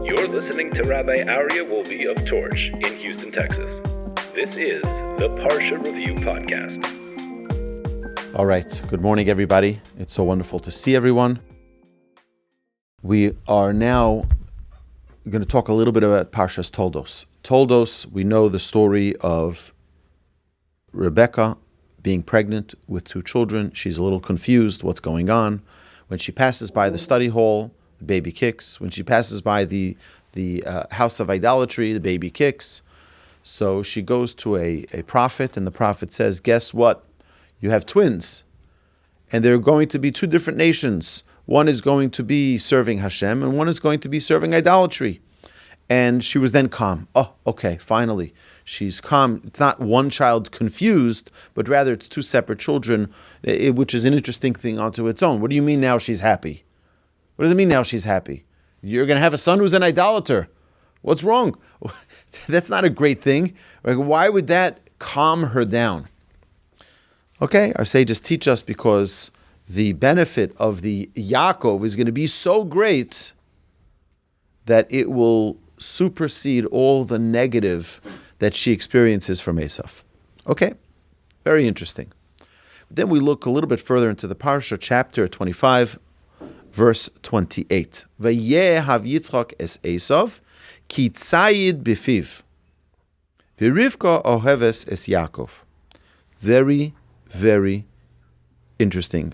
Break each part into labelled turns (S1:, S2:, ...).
S1: You're listening to Rabbi Aryeh Wolbe of Torch in Houston, Texas. This is the Parsha Review Podcast.
S2: All right. Good morning, everybody. It's so wonderful to see everyone. We are now going to talk a little bit about Parshas Toldos. Toldos, we know the story of Rivka being pregnant with 2 children. She's a little confused what's going on. When she passes by the study hall, the baby kicks. When she passes by the house of idolatry, the baby kicks. So she goes to a prophet, and the prophet says, guess what? You have twins, and they're going to be 2 different nations. One is going to be serving Hashem, and one is going to be serving idolatry. And she was then calm. Oh, okay, finally. She's calm. It's not one child confused, but rather it's 2 separate children, which is an interesting thing onto its own. What do you mean now she's happy? What does it mean now she's happy? You're going to have a son who's an idolater. What's wrong? That's not a great thing. Why would that calm her down? Okay, our sages teach us because the benefit of the Yaakov is going to be so great that it will supersede all the negative that she experiences from Esav. Okay, very interesting. Then we look a little bit further into the Parsha, chapter 25, verse 28. Vayehav Yitzchak es Esav, ki tzayid bifiv, v'Rivka oheves es Yaakov. Very, very interesting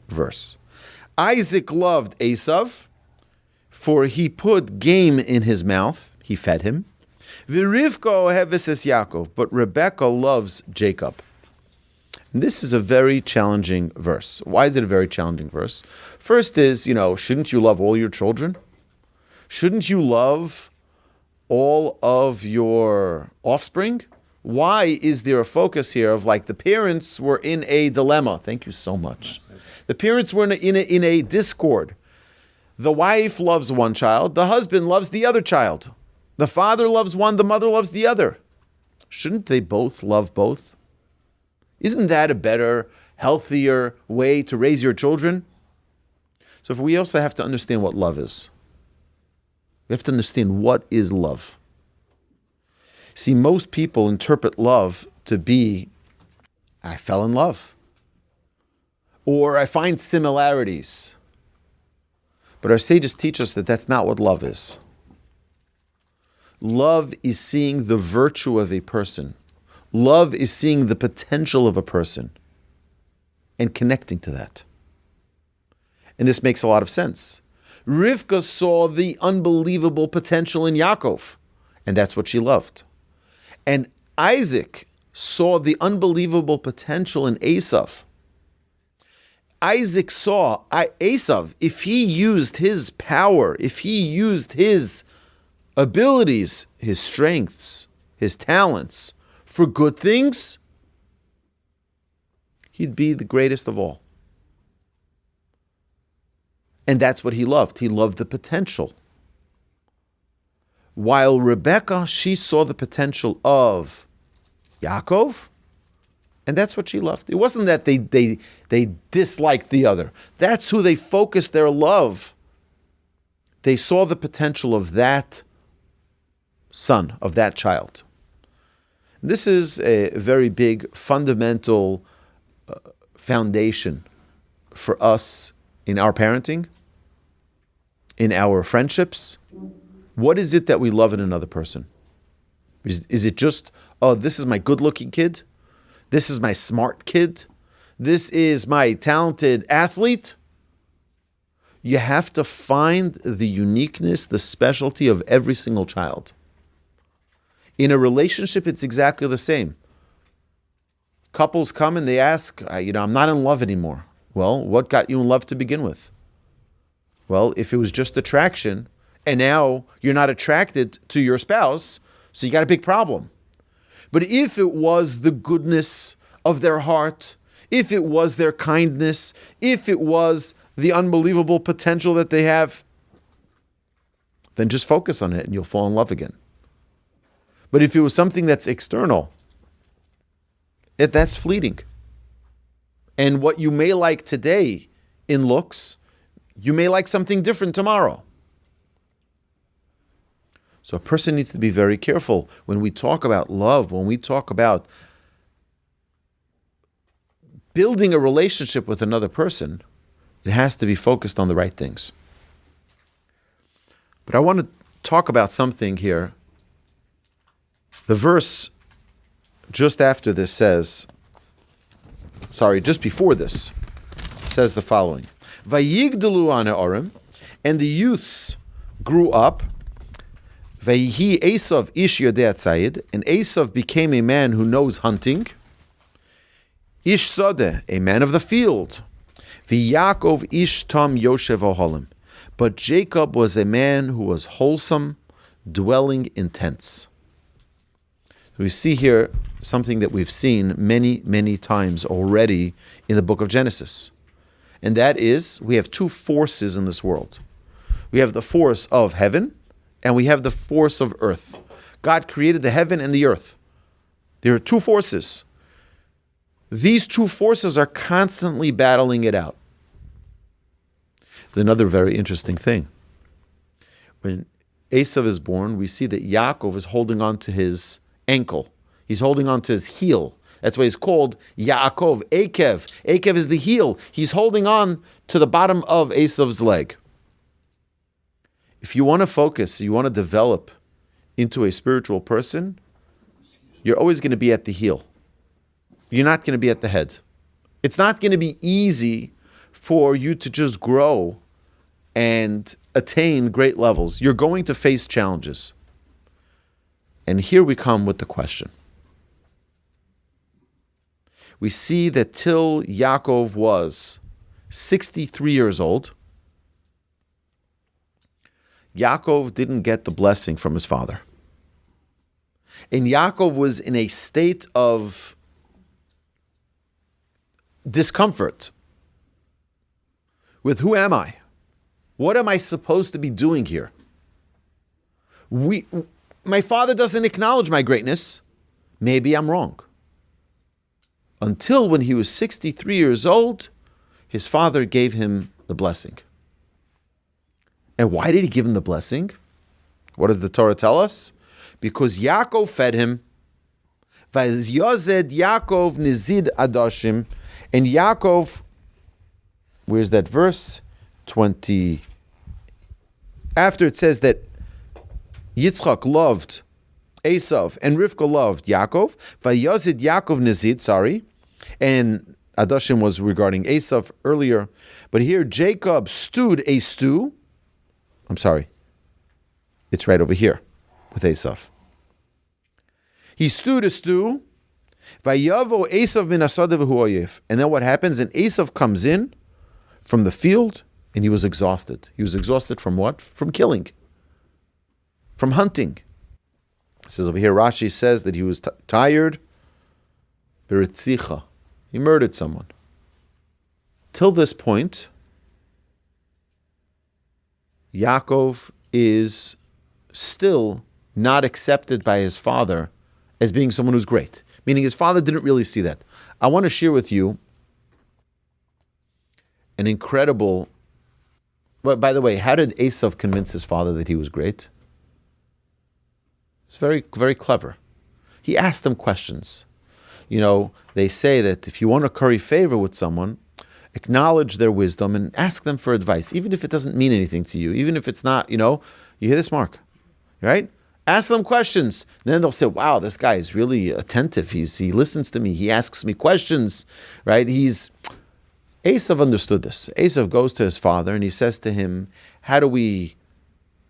S2: verse. Isaac loved Esav, for he put game in his mouth, he fed him. V'Rivka oheves es Yaakov, but Rebecca loves Jacob. And this is a very challenging verse. Why is it a very challenging verse? First is, shouldn't you love all your children? Shouldn't you love all of your offspring? Why is there a focus here of the parents were in a dilemma? Thank you so much. The parents were in a discord. The wife loves one child. The husband loves the other child. The father loves one. The mother loves the other. Shouldn't they both love both? Isn't that a better, healthier way to raise your children? So we also have to understand what love is. We have to understand what is love. See, most people interpret love to be, I fell in love. Or I find similarities. But our sages teach us that that's not what love is. Love is seeing the virtue of a person. Love is seeing the potential of a person and connecting to that. And this makes a lot of sense. Rivka saw the unbelievable potential in Yaakov, and that's what she loved. And Isaac saw the unbelievable potential in Esav. Isaac saw Esav, if he used his power, if he used his abilities, his strengths, his talents, for good things, he'd be the greatest of all. And that's what he loved. He loved the potential. While Rebecca, she saw the potential of Yaakov, and that's what she loved. It wasn't that they disliked the other. That's who they focused their love. They saw the potential of that son, of that child. This is a very big, fundamental foundation for us in our parenting, in our friendships. What is it that we love in another person? Is it just, this is my good-looking kid? This is my smart kid? This is my talented athlete? You have to find the uniqueness, the specialty of every single child. In a relationship, it's exactly the same. Couples come and they ask, I'm not in love anymore. Well, what got you in love to begin with? Well, if it was just attraction, and now you're not attracted to your spouse, so you got a big problem. But if it was the goodness of their heart, if it was their kindness, if it was the unbelievable potential that they have, then just focus on it and you'll fall in love again. But if it was something that's external, that's fleeting. And what you may like today in looks, you may like something different tomorrow. So a person needs to be very careful when we talk about love, when we talk about building a relationship with another person, it has to be focused on the right things. But I want to talk about something here. The verse just after this just before this, says the following. Vayigdalu Anaorim, and the youths grew up. Vayihi Esav ish yodei tzayid, and Esav became a man who knows hunting. Ish Sadeh, a man of the field. Yaakov ish tam yoshev oholim. But Jacob was a man who was wholesome, dwelling in tents. We see here something that we've seen many, many times already in the book of Genesis. And that is, we have two forces in this world. We have the force of heaven, and we have the force of earth. God created the heaven and the earth. There are two forces. These two forces are constantly battling it out. Another very interesting thing. When Esav is born, we see that Yaakov is holding on to his ankle. He's holding on to his heel. That's why he's called Yaakov, Akev. Akev is the heel. He's holding on to the bottom of Esav's leg. If you want to focus, you want to develop into a spiritual person, you're always going to be at the heel. You're not going to be at the head. It's not going to be easy for you to just grow and attain great levels. You're going to face challenges. And here we come with the question. We see that till Yaakov was 63 years old, Yaakov didn't get the blessing from his father. And Yaakov was in a state of discomfort with who am I? What am I supposed to be doing here? My father doesn't acknowledge my greatness. Maybe I'm wrong. Until when he was 63 years old, his father gave him the blessing. And why did he give him the blessing? What does the Torah tell us? Because Yaakov fed him. Vayozed Yaakov nizid adashim. And Yaakov, where's that verse? 20. After it says that Yitzchak loved Esav and Rivka loved Yaakov. Vayozed Yaakov nizid, and adashim was regarding Esav earlier. But here Jacob stewed a stew. I'm sorry. It's right over here with Esav. He stewed a stew. Vayavo Esav min asada v'hu oyef. And then what happens? And Esav comes in from the field, and he was exhausted. He was exhausted from what? From killing. From hunting. It says over here, Rashi says that he was tired. Beritzicha. He murdered someone. Till this point, Yaakov is still not accepted by his father as being someone who's great. Meaning his father didn't really see that. I want to share with you an incredible... But by the way, how did Esav convince his father that he was great? It's very, very clever. He asked him questions. You know, they say that if you want to curry favor with someone, acknowledge their wisdom and ask them for advice, even if it doesn't mean anything to you, even if it's not, you hear this, Mark, right? Ask them questions. And then they'll say, wow, this guy is really attentive. He listens to me. He asks me questions, right? Esav understood this. Esav goes to his father and he says to him, how do we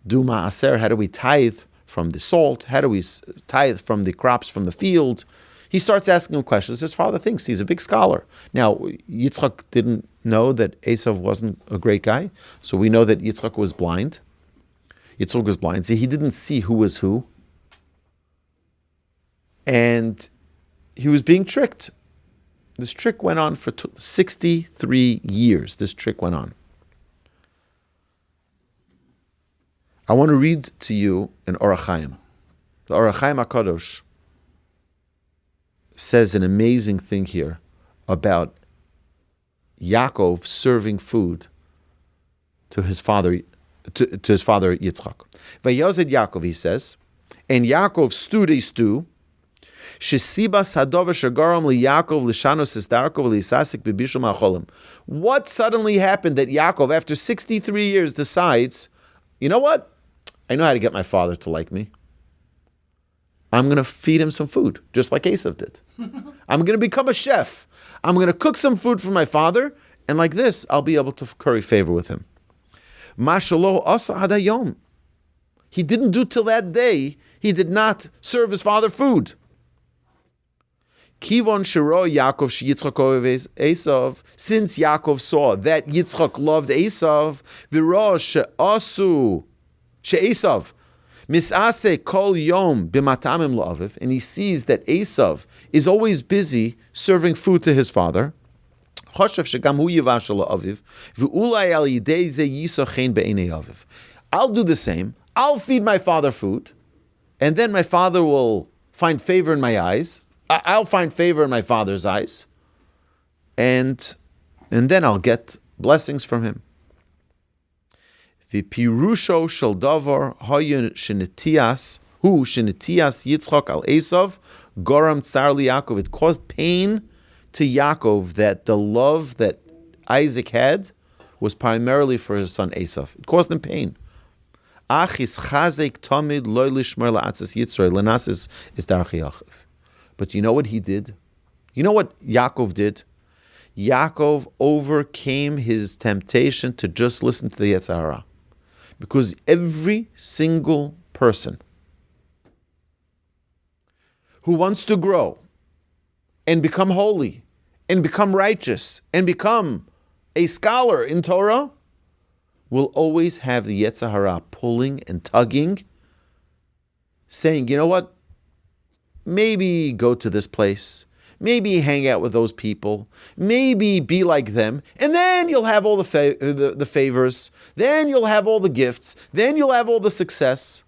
S2: do ma'aser? How do we tithe from the salt? How do we tithe from the crops from the field? He starts asking him questions. His father thinks he's a big scholar. Now, Yitzchak didn't know that Esav wasn't a great guy, so we know that Yitzchak was blind. Yitzchak was blind. See, he didn't see who was who. And he was being tricked. This trick went on for 63 years. This trick went on. I want to read to you an Orach Chaim. The Orach Chaim HaKadosh says an amazing thing here about Yaakov serving food to his father to his father Yitzchak. Vayozed Yaakov, he says, and Yaakov stewed a stew. What suddenly happened that Yaakov, after 63 years, decides, you know what? I know how to get my father to like me. I'm going to feed him some food, just like Esav did. I'm going to become a chef. I'm going to cook some food for my father, and like this, I'll be able to curry favor with him. Mashalo asa hadayom. He didn't do till that day. He did not serve his father food. Kivon shiro Yaakov sheYitzchak oheves Esav. Since Yaakov saw that Yitzchak loved Esav, v'ro she'asu she'Esav misase kol yom b'matamim la'aviv, and he sees that Esav is always busy serving food to his father. Choshev shegam hu yivashel la'aviv v'ulai al yidei ze yisochen be'enei aviv. I'll do the same. I'll feed my father food, and then my father will find favor in my eyes. I'll find favor in my father's eyes, and then I'll get blessings from him. V'pirusho shel davar hayu shenetias Yitzchak al Esav goram tsar liYaakov. It caused pain to Yaakov that the love that Isaac had was primarily for his son Esav. It caused him pain. But you know what he did? You know what Yaakov did? Yaakov overcame his temptation to just listen to the Yetzer Hara. Because every single person who wants to grow and become holy and become righteous and become a scholar in Torah will always have the Yetzer Hara pulling and tugging, saying, you know what? Maybe go to this place. Maybe hang out with those people. Maybe be like them. And then you'll have all the favors. Then you'll have all the gifts. Then you'll have all the success.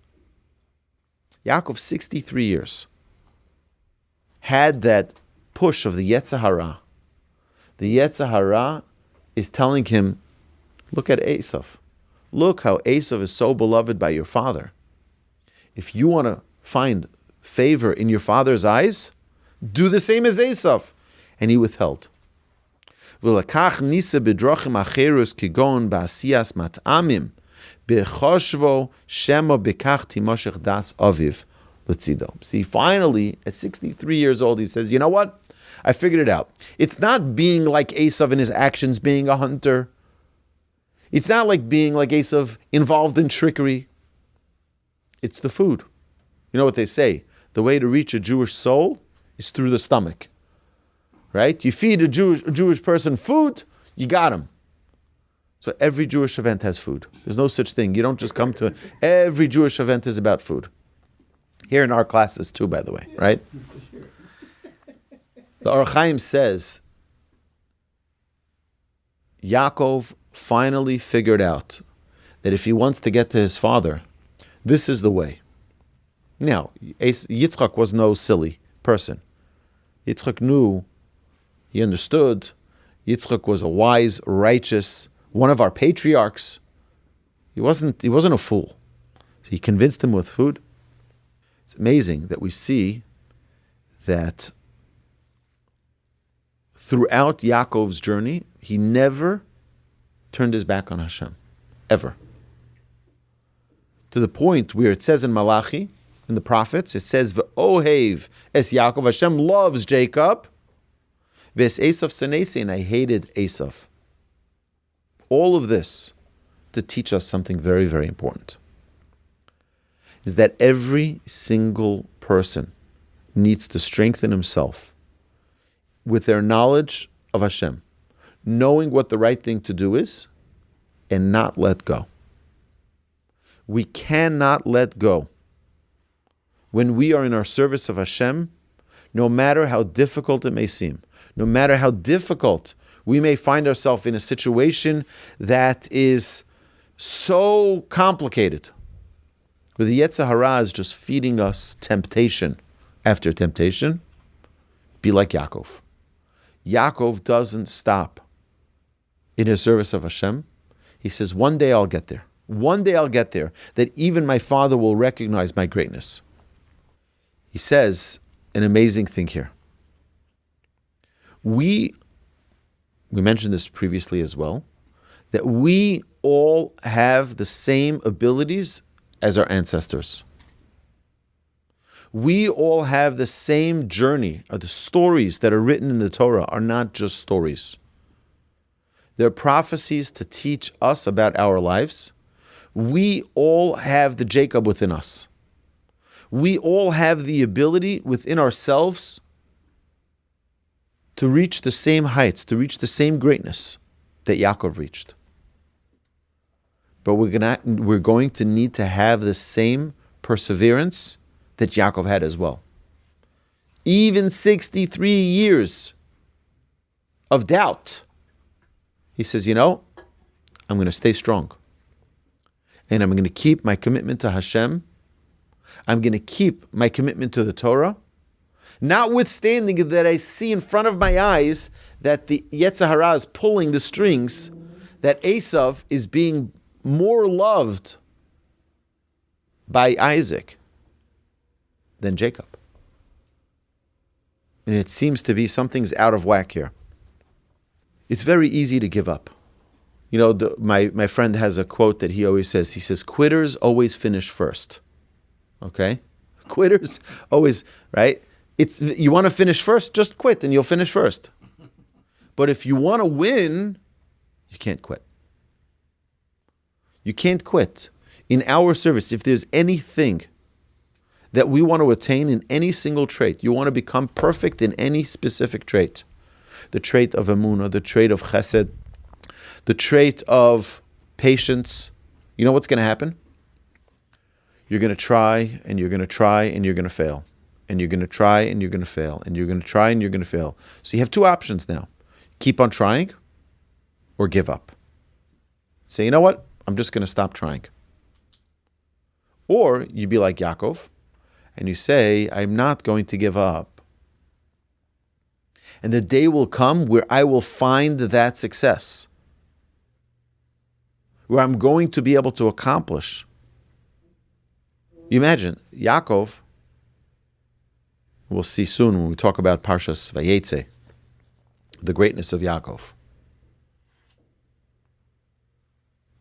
S2: Yaakov, 63 years, had that push of the Yetzer Hara. The Yetzer Hara is telling him, look at Esav. Look how Esav is so beloved by your father. If you want to find favor in your father's eyes, do the same as Esav. And he withheld. V'lakach nisa b'drachim acherus kigon ba'asiyas mat'amim b'choshvo shema b'kach timoshech das aviv l'tzido. See, finally, at 63 years old, he says, you know what? I figured it out. It's not being like Esav in his actions, being a hunter. It's not like being like Esav, involved in trickery. It's the food. You know what they say? The way to reach a Jewish soul is through the stomach. Right? You feed a Jewish person food, you got him. So every Jewish event has food. There's no such thing. You don't just come to every Jewish event is about food. Here in our classes too, by the way, right? The Or Chaim says, Yaakov finally figured out that if he wants to get to his father, this is the way. Now, Yitzchak was no silly person. Yitzchak knew, he understood. Yitzchak was a wise, righteous, one of our patriarchs. He wasn't a fool. So he convinced him with food. It's amazing that we see that throughout Yaakov's journey, he never turned his back on Hashem, ever. To the point where it says in Malachi, in the prophets, it says, "V'ohev es Yaakov." Hashem loves Jacob. V'es Esav senesi, and I hated Esav. All of this to teach us something very, very important. Is that every single person needs to strengthen himself with their knowledge of Hashem, knowing what the right thing to do is, and not let go. We cannot let go. When we are in our service of Hashem, no matter how difficult it may seem, no matter how difficult we may find ourselves in a situation that is so complicated, where the Yetzer Hara is just feeding us temptation after temptation, be like Yaakov. Yaakov doesn't stop in his service of Hashem. He says, one day I'll get there. One day I'll get there, that even my father will recognize my greatness. He says an amazing thing here. We mentioned this previously as well, that we all have the same abilities as our ancestors. We all have the same journey, or the stories that are written in the Torah are not just stories. They're prophecies to teach us about our lives. We all have the Jacob within us. We all have the ability within ourselves to reach the same heights, to reach the same greatness that Yaakov reached. But we're going to need to have the same perseverance that Yaakov had as well. Even 63 years of doubt, he says, I'm going to stay strong. And I'm going to keep my commitment to Hashem. I'm going to keep my commitment to the Torah. Notwithstanding that I see in front of my eyes that the Yetzer Hara is pulling the strings, that Esav is being more loved by Isaac than Jacob. And it seems to be something's out of whack here. It's very easy to give up. My friend has a quote that he always says. He says, quitters always finish first. Okay? Quitters always, right? You want to finish first, just quit and you'll finish first. But if you want to win, you can't quit. You can't quit. In our service, if there's anything that we want to attain in any single trait, you want to become perfect in any specific trait, the trait of emunah, the trait of chesed, the trait of patience, you know what's going to happen? You're going to try, and you're going to try, and you're going to fail. And you're going to try, and you're going to fail. And you're going to try, and you're going to fail. So you have two options now. Keep on trying, or give up. Say, you know what? I'm just going to stop trying. Or you be like Yaakov, and you say, I'm not going to give up. And the day will come where I will find that success, where I'm going to be able to accomplish. You imagine, Yaakov, we'll see soon when we talk about Parshas Vayetze, the greatness of Yaakov.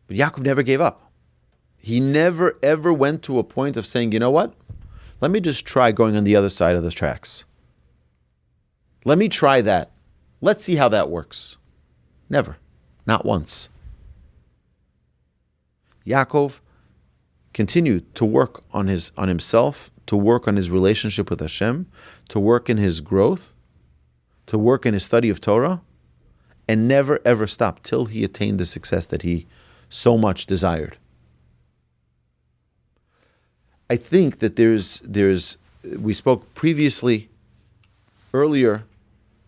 S2: But Yaakov never gave up. He never ever went to a point of saying, you know what? Let me just try going on the other side of the tracks. Let me try that. Let's see how that works. Never. Not once. Yaakov continued to work on himself, to work on his relationship with Hashem, to work in his growth, to work in his study of Torah, and never ever stopped till he attained the success that he so much desired. I think that we spoke previously, earlier,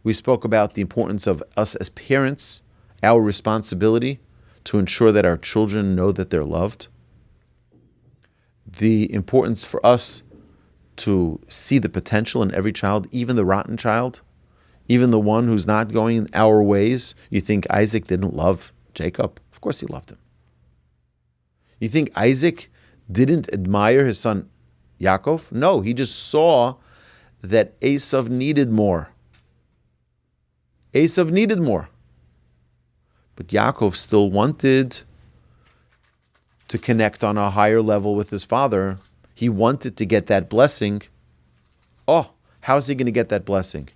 S2: we spoke about the importance of us as parents, our responsibility to ensure that our children know that they're loved. The importance for us to see the potential in every child, even the rotten child, even the one who's not going our ways. You think Isaac didn't love Jacob? Of course he loved him. You think Isaac didn't admire his son Yaakov? No, he just saw that Esav needed more. Esav needed more. But Yaakov still wanted to connect on a higher level with his father. He wanted to get that blessing. Oh, how is he going to get that blessing?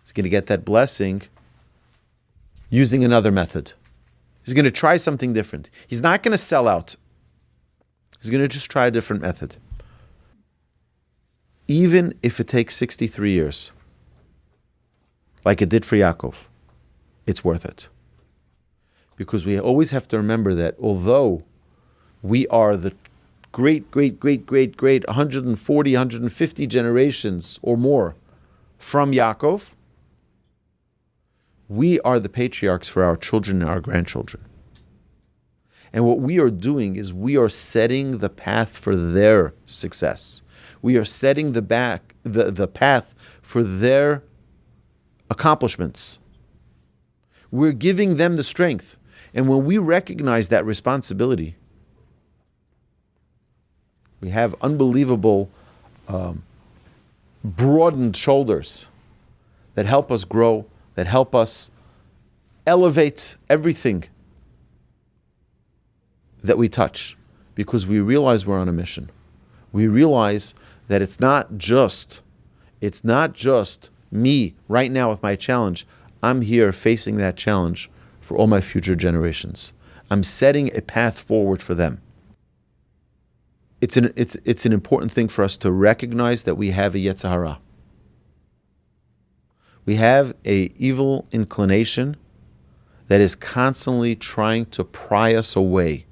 S2: He's going to get that blessing using another method. He's going to try something different. He's not going to sell out. He's going to just try a different method. Even if it takes 63 years, like it did for Yaakov, it's worth it. Because we always have to remember that although we are the great 140, 150 generations or more from Yaakov, we are the patriarchs for our children and our grandchildren. And what we are doing is we are setting the path for their success. We are setting the path for their accomplishments. We're giving them the strength. And when we recognize that responsibility, we have unbelievable broadened shoulders that help us grow, that help us elevate everything that we touch, because we realize we're on a mission. We realize that it's not just me right now with my challenge. I'm here facing that challenge for all my future generations. I'm setting a path forward for them. It's an important thing for us to recognize that we have a Yetzer Hara. We have an evil inclination that is constantly trying to pry us away.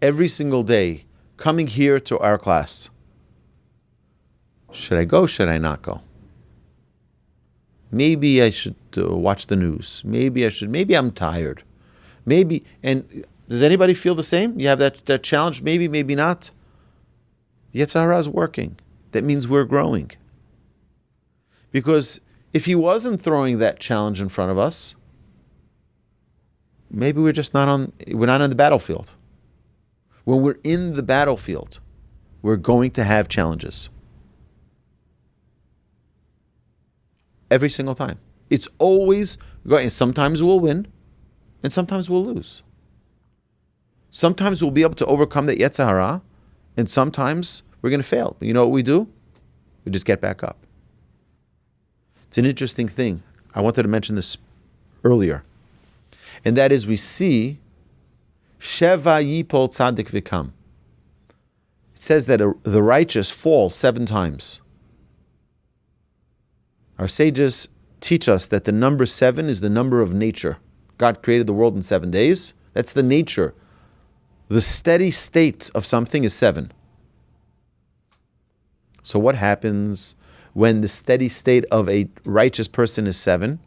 S2: Every single day, coming here to our class. Should I go? Should I not go? Maybe I should watch the news. Maybe I should. Maybe I'm tired. Maybe. And does anybody feel the same? You have that challenge? Maybe, maybe not. Yetzer Hara is working. That means we're growing. Because if he wasn't throwing that challenge in front of us, maybe we're not on the battlefield. When we're in the battlefield, we're going to have challenges. Every single time. It's always going. Sometimes we'll win, and sometimes we'll lose. Sometimes we'll be able to overcome that Yetzer Hara, and sometimes we're going to fail. But you know what we do? We just get back up. It's an interesting thing. I wanted to mention this earlier. And that is, we see Sheva Yipol Tzadik Vikam. It says that the righteous fall 7 times. Our sages teach us that the number 7 is the number of nature. God created the world in 7 days. That's the nature. The steady state of something is 7. So what happens when the steady state of a righteous person is 7?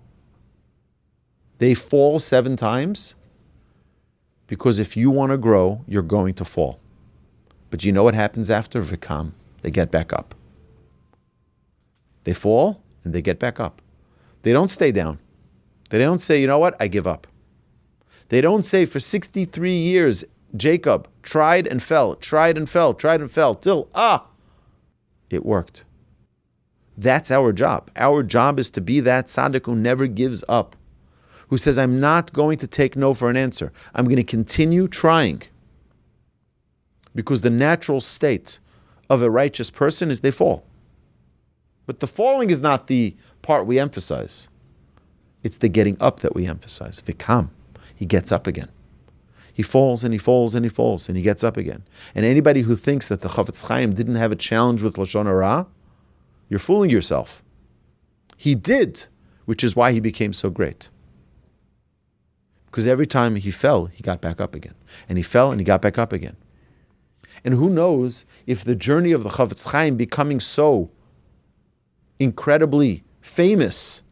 S2: They fall 7 times, because if you want to grow, you're going to fall. But you know what happens after Vikam? They get back up. They fall, and they get back up. They don't stay down. They don't say, you know what, I give up. They don't say, for 63 years, Jacob tried and fell, till, it worked. That's our job. Our job is to be that tzaddik who never gives up, who says, I'm not going to take no for an answer. I'm going to continue trying. Because the natural state of a righteous person is they fall. But the falling is not the part we emphasize. It's the getting up that we emphasize. Vikam. He gets up again. He falls and he falls and he falls and he gets up again. And anybody who thinks that the Chafetz Chaim didn't have a challenge with Lashon Hara, you're fooling yourself. He did, which is why he became so great. Because every time he fell, he got back up again. And he fell and he got back up again. And who knows if the journey of the Chafetz Chaim becoming so incredibly famous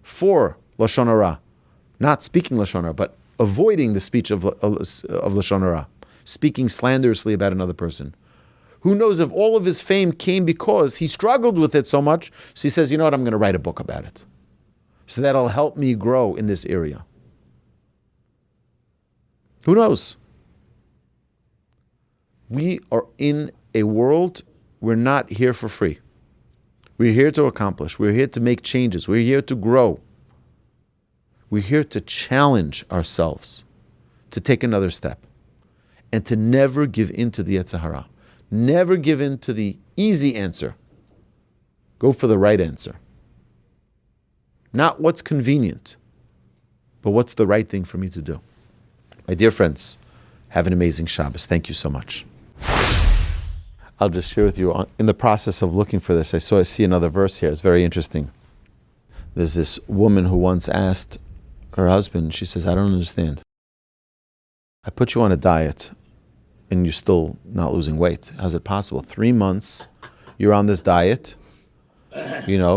S2: for Lashon Hara, not speaking Lashon Hara, but avoiding the speech of Lashon Hara, speaking slanderously about another person. Who knows if all of his fame came because he struggled with it so much, so he says, you know what, I'm going to write a book about it. So that'll help me grow in this area. Who knows? We are in a world, we're not here for free. We're here to accomplish. We're here to make changes. We're here to grow. We're here to challenge ourselves to take another step and to never give in to the Yetzer Hara. Never give in to the easy answer. Go for the right answer. Not what's convenient, but what's the right thing for me to do. My dear friends, have an amazing Shabbos. Thank you so much. I'll just share with you, in the process of looking for this, I see another verse here. It's very interesting. There's this woman who once asked her husband, she says, I don't understand. I put you on a diet and you're still not losing weight. How's it possible? 3 months, you're on this diet.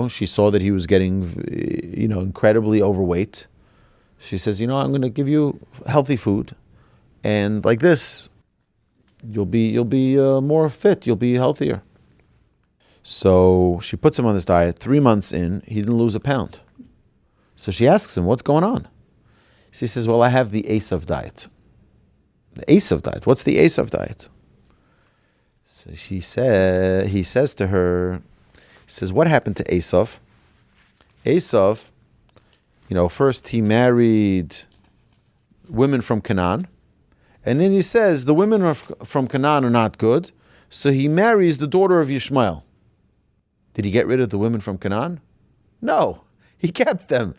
S2: She saw that he was getting, incredibly overweight. She says, I'm going to give you healthy food. And like this, you'll be more fit, you'll be healthier. So she puts him on this diet. 3 months in, he didn't lose a pound. So she asks him, what's going on? So he says, well, I have the Esav diet. The Esav diet? What's the Esav diet? So he says to her, he says, what happened to Esav? Esav, first he married women from Canaan, and then he says the women from Canaan are not good, so he marries the daughter of Yishmael. Did he get rid of the women from Canaan? No, he kept them.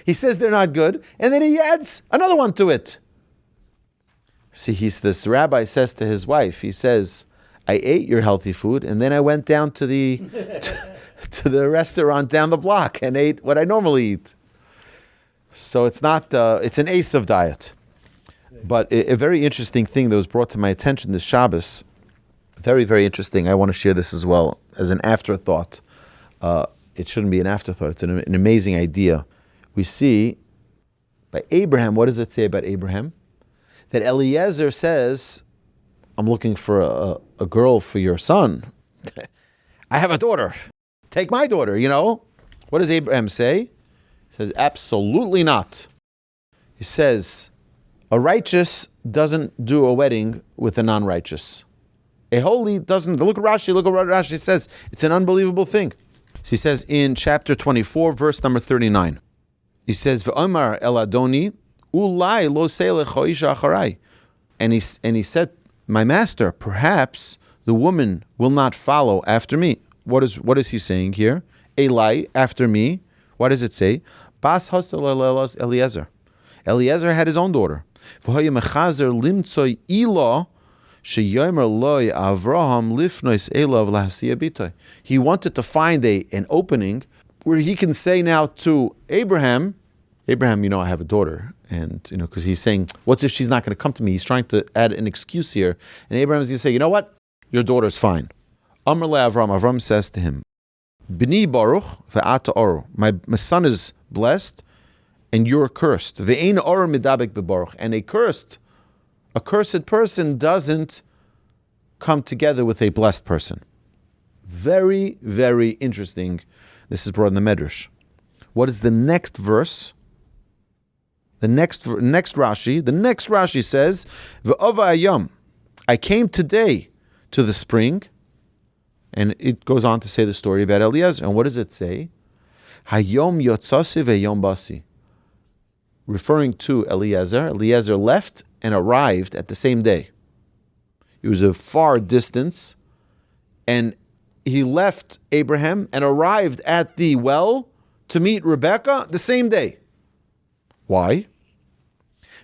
S2: He says they're not good, and then he adds another one to it. See, this rabbi says to his wife, he says, I ate your healthy food, and then I went down to the to the restaurant down the block and ate what I normally eat. So it's not, it's an Esav diet. But a very interesting thing that was brought to my attention this Shabbos, very, very interesting. I want to share this as well as an afterthought. It shouldn't be an afterthought. It's an amazing idea. We see by Abraham, what does it say about Abraham? That Eliezer says, I'm looking for a girl for your son. I have a daughter. Take my daughter, What does Abraham say? He says, absolutely not. He says, a righteous doesn't do a wedding with a non-righteous. A holy doesn't. Look at Rashi. Look at what Rashi says. It's an unbelievable thing. So he says in chapter 24, verse number 39. He says, "V'omar el Adoni, ulai lo selech ha'isha acharai." And he said, my master, perhaps the woman will not follow after me. What is he saying here? Eli, after me. What does it say? Bas hasel Eliezer. Eliezer had his own daughter. V'hoya mechazer limtzoi ilo sheyomer loy Avraham lifnois elav lahasiya bitoy. He wanted to find an opening where he can say now to Abraham, I have a daughter. And, because he's saying, what if she's not going to come to me? He's trying to add an excuse here. And Abraham is going to say, you know what? Your daughter's fine. Amar le Avram. Avram says to him, B'ni baruch ve'ata oru. My son is blessed and you're cursed. Ve'ein oru midabek bebaruch. And a cursed person doesn't come together with a blessed person. Very, very interesting. This is brought in the Medrash. What is the next verse? The next Rashi says, "V'ova hayom." I came today to the spring, and it goes on to say the story about Eliezer. And what does it say? Hayom yotzasi ve'yom basi. Referring to Eliezer. Eliezer left and arrived at the same day. It was a far distance, and he left Abraham and arrived at the well to meet Rebecca the same day. Why?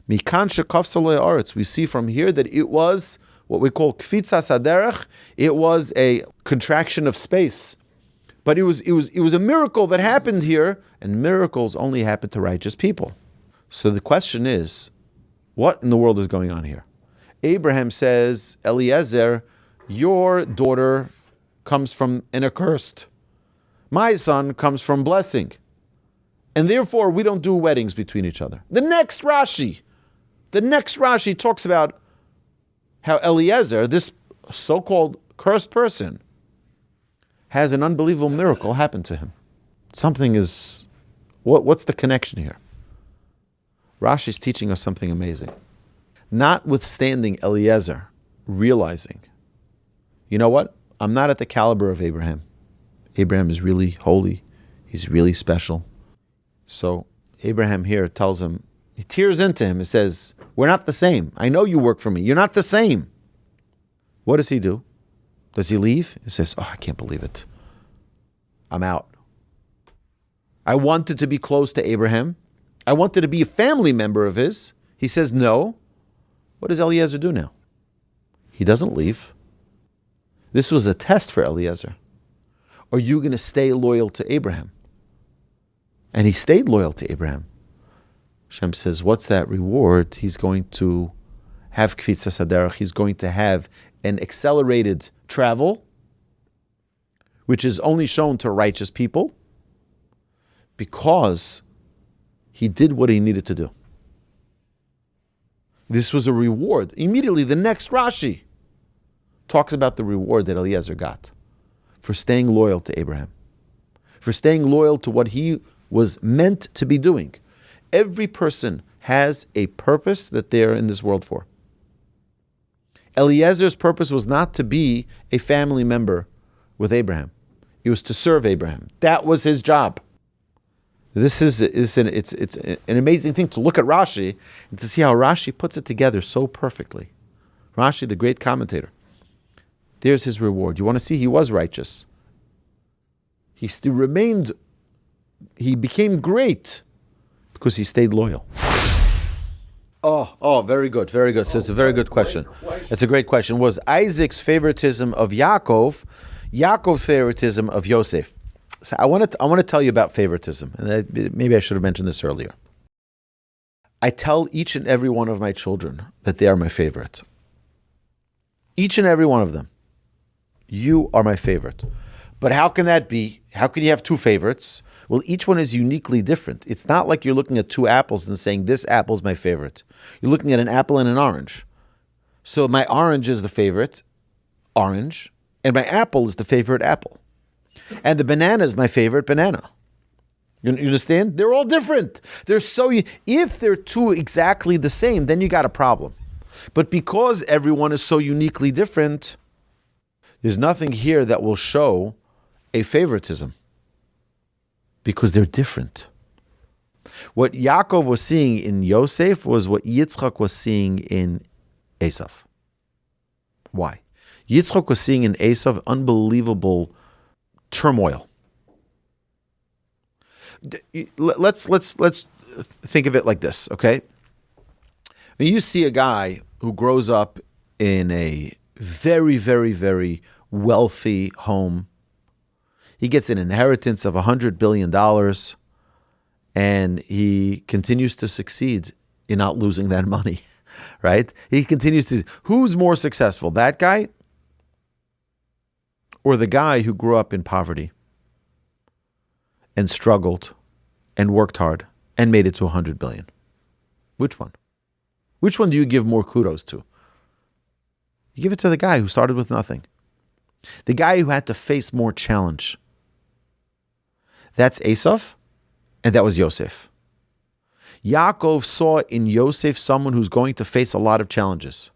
S2: Mikan shekaf saloi aretz. We see from here that it was what we call kfitzas haderech. It was a contraction of space, but it was a miracle that happened here, and miracles only happen to righteous people. So the question is, what in the world is going on here? Abraham says, Eliezer, your daughter comes from an accursed. My son comes from blessing. And therefore, we don't do weddings between each other. The next Rashi talks about how Eliezer, this so-called cursed person, has an unbelievable miracle happen to him. Something is, what's the connection here? Rashi's teaching us something amazing. Notwithstanding Eliezer realizing, you know what? I'm not at the caliber of Abraham. Abraham is really holy. He's really special. So Abraham here tells him, he tears into him and says, we're not the same. I know you work for me. You're not the same. What does he do? Does he leave? He says, I can't believe it. I'm out. I wanted to be close to Abraham. I wanted to be a family member of his. He says no. What does Eliezer do now? He doesn't leave. This was a test for Eliezer. Are you going to stay loyal to Abraham? And he stayed loyal to Abraham. Hashem says, what's that reward? He's going to have kfitzas haderech. He's going to have an accelerated travel, which is only shown to righteous people, because he did what he needed to do. This was a reward. Immediately, the next Rashi talks about the reward that Eliezer got for staying loyal to Abraham, for staying loyal to what he was meant to be doing. Every person has a purpose that they're in this world for. Eliezer's purpose was not to be a family member with Abraham. It was to serve Abraham. That was his job. It's an amazing thing to look at Rashi and to see how Rashi puts it together so perfectly. Rashi, the great commentator. There's his reward. You want to see he was righteous. He still remained, he became great because he stayed loyal. Oh, very good, very good. So it's a very good question. It's a great question. Was Isaac's favoritism of Yaakov, Yaakov's favoritism of Yosef? So I want to tell you about favoritism, and maybe I should have mentioned this earlier. I tell each and every one of my children that they are my favorite. Each and every one of them. You are my favorite. But how can that be? How can you have two favorites? Well, each one is uniquely different. It's not like you're looking at two apples and saying, this apple is my favorite. You're looking at an apple and an orange. So my orange is the favorite, orange, and my apple is the favorite apple. And the banana is my favorite banana. You understand? They're all different. If they're two exactly the same, then you got a problem. But because everyone is so uniquely different, there's nothing here that will show a favoritism. Because they're different. What Yaakov was seeing in Yosef was what Yitzchak was seeing in Esav. Why? Yitzchak was seeing in Esav unbelievable turmoil. Let's think of it like this, okay? When you see a guy who grows up in a very, very, very wealthy home, he gets an inheritance of $100 billion, and he continues to succeed in not losing that money, right? He continues to... Who's more successful, that guy or the guy who grew up in poverty and struggled and worked hard and made it to $100 billion? Which one? Which one do you give more kudos to? You give it to the guy who started with nothing. The guy who had to face more challenge. That's Esav, and that was Yosef. Yaakov saw in Yosef someone who's going to face a lot of challenges.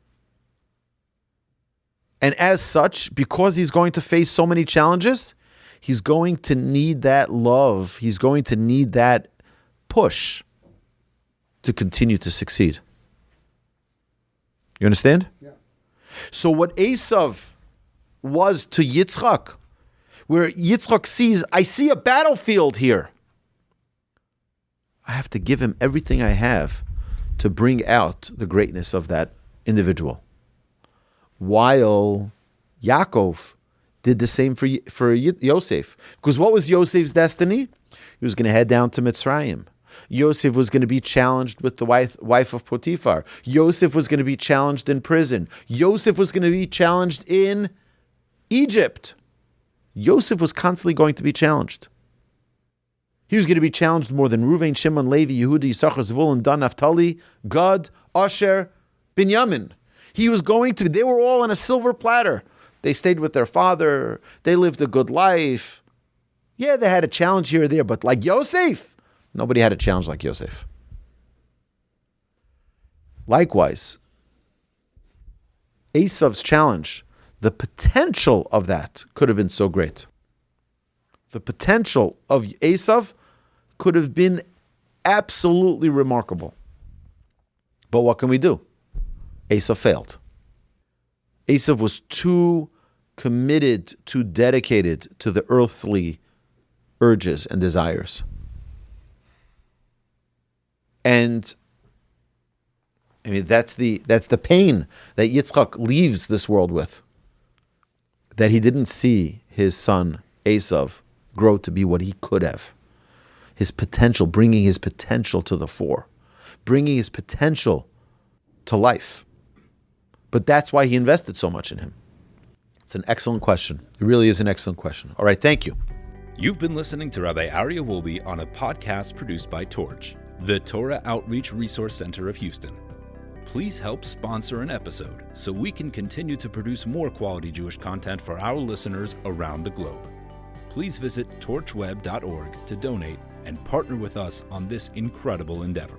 S2: And as such, because he's going to face so many challenges, he's going to need that love. He's going to need that push to continue to succeed. You understand? Yeah. So what Esav was to Yitzchak, where Yitzchak sees, I see a battlefield here. I have to give him everything I have to bring out the greatness of that individual. While Yaakov did the same for Yosef. Because what was Yosef's destiny? He was going to head down to Mitzrayim. Yosef was going to be challenged with the wife of Potiphar. Yosef was going to be challenged in prison. Yosef was going to be challenged in Egypt. Yosef was constantly going to be challenged. He was going to be challenged more than Reuven, Shimon, Levi, Yehuda, Yisachar, Zvulun, Dan, Naphtali, Gad, Asher, Binyamin. He was going to, they were all on a silver platter. They stayed with their father. They lived a good life. Yeah, they had a challenge here or there, but like Yosef, nobody had a challenge like Yosef. Likewise, Esav's challenge, the potential of that could have been so great. The potential of Esav could have been absolutely remarkable. But what can we do? Esav failed. Esav was too committed, too dedicated to the earthly urges and desires. And I mean, that's the pain that Yitzchak leaves this world with. That he didn't see his son Esav grow to be what he could have. His potential, bringing his potential to the fore. Bringing his potential to life. But that's why he invested so much in him. It's an excellent question. It really is an excellent question. All right, thank you.
S1: You've been listening to Rabbi Aryeh Wolbe on a podcast produced by Torch, the Torah Outreach Resource Center of Houston. Please help sponsor an episode so we can continue to produce more quality Jewish content for our listeners around the globe. Please visit torchweb.org to donate and partner with us on this incredible endeavor.